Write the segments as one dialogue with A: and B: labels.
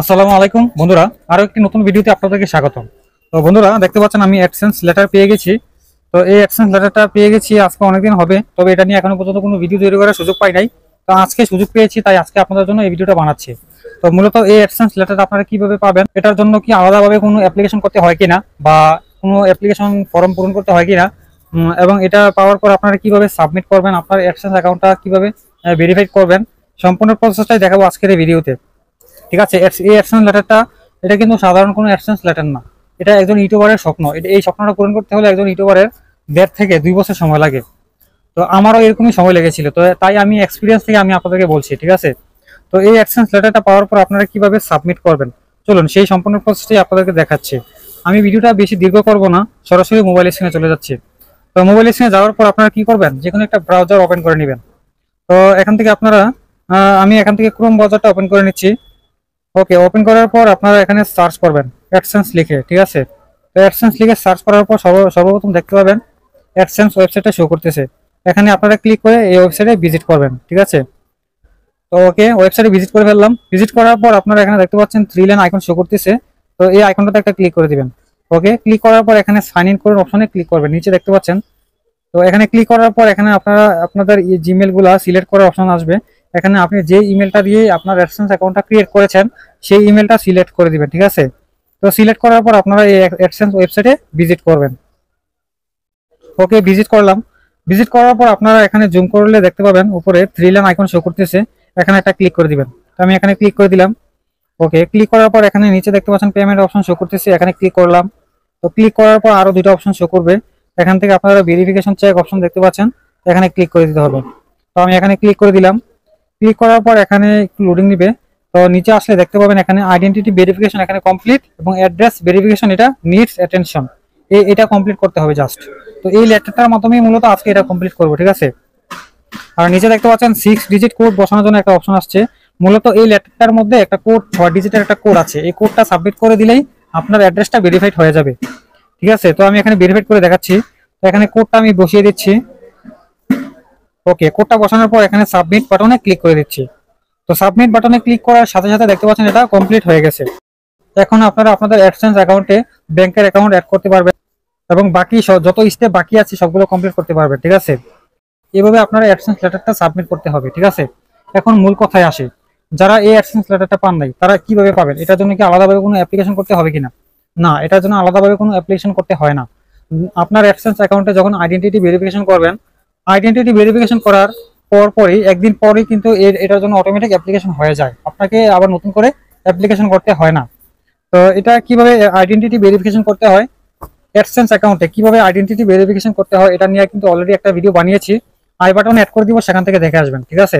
A: আসসালামু আলাইকুম বন্ধুরা, আরো একটি নতুন ভিডিওতে আপনাদেরকে স্বাগতম। তো বন্ধুরা দেখতে পাচ্ছেন আমি অ্যাডসেন্স লেটার পেয়ে গেছি। তো এই অ্যাডসেন্স লেটারটা পেয়ে গেছি আজকে অনেকদিন হবে, তবে এটা নিয়ে এখনো পর্যন্ত কোনো ভিডিও তৈরি করার সুযোগ পাই নাই। তো আজকে সুযোগ পেয়েছি, তাই আজকে আপনাদের জন্য এই ভিডিওটা বানাচ্ছি। তো মূলত এই অ্যাডসেন্স লেটারটা আপনারা কিভাবে পাবেন, এটার জন্য কি আলাদাভাবে কোনো অ্যাপ্লিকেশন করতে হয় কিনা বা কোনো অ্যাপ্লিকেশন ফর্ম পূরণ করতে হয় কিনা, এবং এটা পাওয়ার পর আপনারা কিভাবে সাবমিট করবেন, আপনার অ্যাডসেন্স অ্যাকাউন্টটা কিভাবে ভেরিফাই করবেন, সম্পূর্ণ প্রসেসটাই দেখাবো আজকের এই ভিডিওতে। ঠিক আছে, এই অ্যাডসেন্স লেটারটা এটা কিন্তু সাধারণ কোনো অ্যাডসেন্স লেটার না। এটা একজন ইউটিউবারের স্বপ্ন। এই স্বপ্নটা পূরণ করতে হলে একজন ইউটিউবারের 1.5 থেকে 2 বছর সময় লাগে। তো আমারও এরকমই সময় লেগেছিল, তো তাই আমি এক্সপিরিয়েন্স থেকে আমি আপনাদেরকে বলছি। ঠিক আছে, তো এই অ্যাডসেন্স লেটারটা পাওয়ার পর আপনারা কিভাবে সাবমিট করবেন, চলুন সেই সম্পূর্ণ প্রসেসটি আপনাদেরকে দেখাচ্ছি। আমি ভিডিওটা বেশি দীর্ঘ করব না, সরাসরি মোবাইল স্ক্রিনে চলে যাচ্ছি। তো মোবাইল স্ক্রিনে যাওয়ার পর আপনারা কি করবেন, যে কোনো একটা ব্রাউজার ওপেন করে নেবেন। তো এখান থেকে আপনারা আমি এখান থেকে ক্রোম ব্রাউজারটা ওপেন করে নিচ্ছি। ওকে, ওপেন করার পর আপনারা এখানে সার্চ করবেন অ্যাডসেন্স লিখে। ঠিক আছে, তো অ্যাডসেন্স লিখে সার্চ করার পর সর্বপ্রথম দেখতে পাবেন অ্যাডসেন্স ওয়েবসাইটটা শো করতেছে। এখানে আপনারা ক্লিক করে এই ওয়েবসাইটে ভিজিট করবেন। ঠিক আছে, তো ওকে, ওয়েবসাইটে ভিজিট করে ফেললাম। ভিজিট করার পর আপনারা এখানে দেখতে পাচ্ছেন 3 লাইন আইকন শো করতেছে। তো এই আইকনটাতে একটা ক্লিক করে দিবেন। ওকে, ক্লিক করার পর এখানে সাইন ইন করার অপশনে ক্লিক করবেন, নিচে দেখতে পাচ্ছেন। তো এখানে ক্লিক করার পর এখানে আপনারা আপনাদের জিমেল গুলা সিলেক্ট করার অপশন আসবে। এখানে আপনি যে ইমেলটা দিয়ে আপনার অ্যাডসেন্স অ্যাকাউন্টটা ক্রিয়েট করেছেন সেই ইমেলটা সিলেক্ট করে দিবেন। ঠিক আছে, তো সিলেক্ট করার পর আপনারা এই অ্যাডসেন্স ওয়েবসাইটে ভিজিট করবেন। ওকে, ভিজিট করলাম। ভিজিট করার পর আপনারা এখানে জুম করলে দেখতে পাবেন উপরে 3 লাইন আইকন শো করতেছে। এখানে একটা ক্লিক করে দিবেন। তো আমি এখানে ক্লিক করে দিলাম। ওকে, ক্লিক করার পর এখানে নিচে দেখতে পাচ্ছেন পেমেন্ট অপশন শো করতেছে, এখানে ক্লিক করলাম। তো ক্লিক করার পর আরো দুটো অপশন শো করবে। এখান থেকে আপনারা ভেরিফিকেশন চেক অপশন দেখতে পাচ্ছেন, এখানে ক্লিক করে দিতে হবে। তো আমি এখানে ক্লিক করে দিলাম। ক্লিক করার পর এখানে একটু লোডিং নিবে। তো নিচে আসলে দেখতে পাবেন এখানে আইডেন্টিটি ভেরিফিকেশন এখানে কমপ্লিট, এবং অ্যাড্রেস ভেরিফিকেশন এটা নিডস অ্যাটেনশন, এটা কমপ্লিট করতে হবে জাস্ট। তো এই লেটারটার মাধ্যমে মূলত আজকে এটা কমপ্লিট করবো। ঠিক আছে, আর নিচে দেখতে পাচ্ছেন 6 ডিজিট কোড বসানোর জন্য একটা অপশন আসছে। মূলত এই লেটারটার মধ্যে একটা কোড 6 ডিজিটের একটা কোড আছে, এই কোডটা সাবমিট করে দিলেই আপনার অ্যাড্রেসটা ভেরিফাইড হয়ে যাবে। ঠিক আছে, তো আমি এখানে ভেরিফাইড করে দেখাচ্ছি। তো এখানে কোডটা আমি বসিয়ে দিচ্ছি। ওকে, কোডটা বসানোর পর এখানে সাবমিট বাটনে ক্লিক করে দিচ্ছি। তো সাবমিট বাটনে ক্লিক করার সাথে সাথে দেখতে পাচ্ছেন এটা কমপ্লিট হয়ে গেছে। এখন আপনারা আপনাদের অ্যাডসেন্স অ্যাকাউন্টে ব্যাংকের অ্যাকাউন্ট অ্যাড করতে পারবেন, এবং বাকি যত স্টেপ বাকি আছে সবগুলো কমপ্লিট করতে পারবেন। ঠিক আছে, এভাবে আপনারা অ্যাডসেন্স লেটারটা সাবমিট করতে হবে। ঠিক আছে, এখন মূল কথায় আসে, যারা এই অ্যাডসেন্স লেটারটা পান নাই তারা কিভাবে পাবেন, এটার জন্য কি আলাদাভাবে কোনো অ্যাপ্লিকেশন করতে হবে কিনা? না, এটার জন্য আলাদাভাবে কোনো অ্যাপ্লিকেশন করতে হয় না। আপনার অ্যাডসেন্স অ্যাকাউন্টে যখন আইডেন্টিটি ভেরিফিকেশন করবেন, আইডেন্টিটি ভেরিফিকেশন করার পরই একদিন পরেই কিন্তু এটার জন্য অটোমেটিক অ্যাপ্লিকেশন হয়ে যায়, আপনাকে আবার নতুন করে অ্যাপ্লিকেশন করতে হয় না। তো এটা কিভাবে আইডেন্টিটি ভেরিফিকেশন করতে হয়, অ্যাডসেন্স অ্যাকাউন্টে কিভাবে আইডেন্টিটি ভেরিফিকেশন করতে হয়, এটা নিয়ে কিন্তু অলরেডি একটা ভিডিও বানিয়েছি, আই বাটন অ্যাড করে দিব, সেখান থেকে দেখে আসবেন। ঠিক আছে,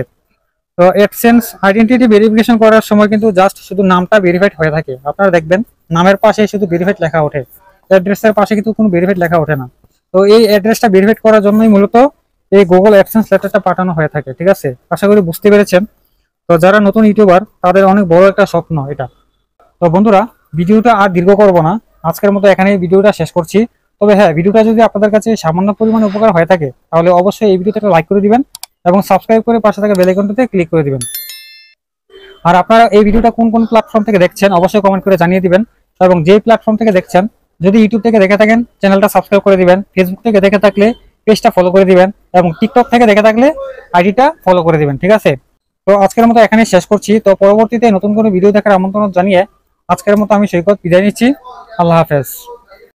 A: তো অ্যাডসেন্স আইডেন্টিটি ভেরিফিকেশন করার সময় কিন্তু জাস্ট শুধু নামটা ভেরিফাইড হয়ে থাকে। আপনারা দেখবেন নামের পাশে শুধু ভেরিফাইড লেখা ওঠে, অ্যাড্রেসের পাশে কিন্তু কোনো ভেরিফাইড লেখা ওঠে না। তো এই অ্যাড্রেসটা ভেরিফাইড করার জন্যই মূলত এই গুগল অ্যাডসেন্স লেটারটা পাঠানো হয়ে থাকে। ঠিক আছে, আশা করি বুঝতে পেরেছেন। তো যারা নতুন ইউটিউবার তাদের অনেক বড় একটা স্বপ্ন এটা। তো বন্ধুরা, ভিডিওটা আর দীর্ঘ করব না, আজকের মতো এখানেই ভিডিওটা শেষ করছি। তবে হ্যাঁ, ভিডিওটা যদি আপনাদের কাছে সামান্য পরিমাণে উপকার হয়ে থাকে তাহলে অবশ্যই এই ভিডিওতে একটা লাইক করে দিবেন, এবং সাবস্ক্রাইব করে পাশে থাকা বেল আইকনটাতে ক্লিক করে দিবেন। আর আপনারা এই ভিডিওটা কোন কোন প্ল্যাটফর্ম থেকে দেখছেন অবশ্যই কমেন্ট করে জানিয়ে দিবেন, এবং যে প্ল্যাটফর্ম থেকে দেখছেন, যদি ইউটিউব থেকে দেখে থাকেন চ্যানেলটা সাবস্ক্রাইব করে দিবেন, ফেসবুক থেকে দেখে থাকলে পেজটা ফলো করে দিবেন, এবং টিকটক থেকে দেখে থাকলে আইডিটা ফলো করে দিবেন। ঠিক আছে, তো আজকের মতো এখানেই শেষ করছি। তো পরবর্তীতে নতুন কোনো ভিডিও দেখার আমন্ত্রণ জানিয়ে আজকের মতো আমি সৈকত বিদায় নিচ্ছি। আল্লাহ হাফেজ।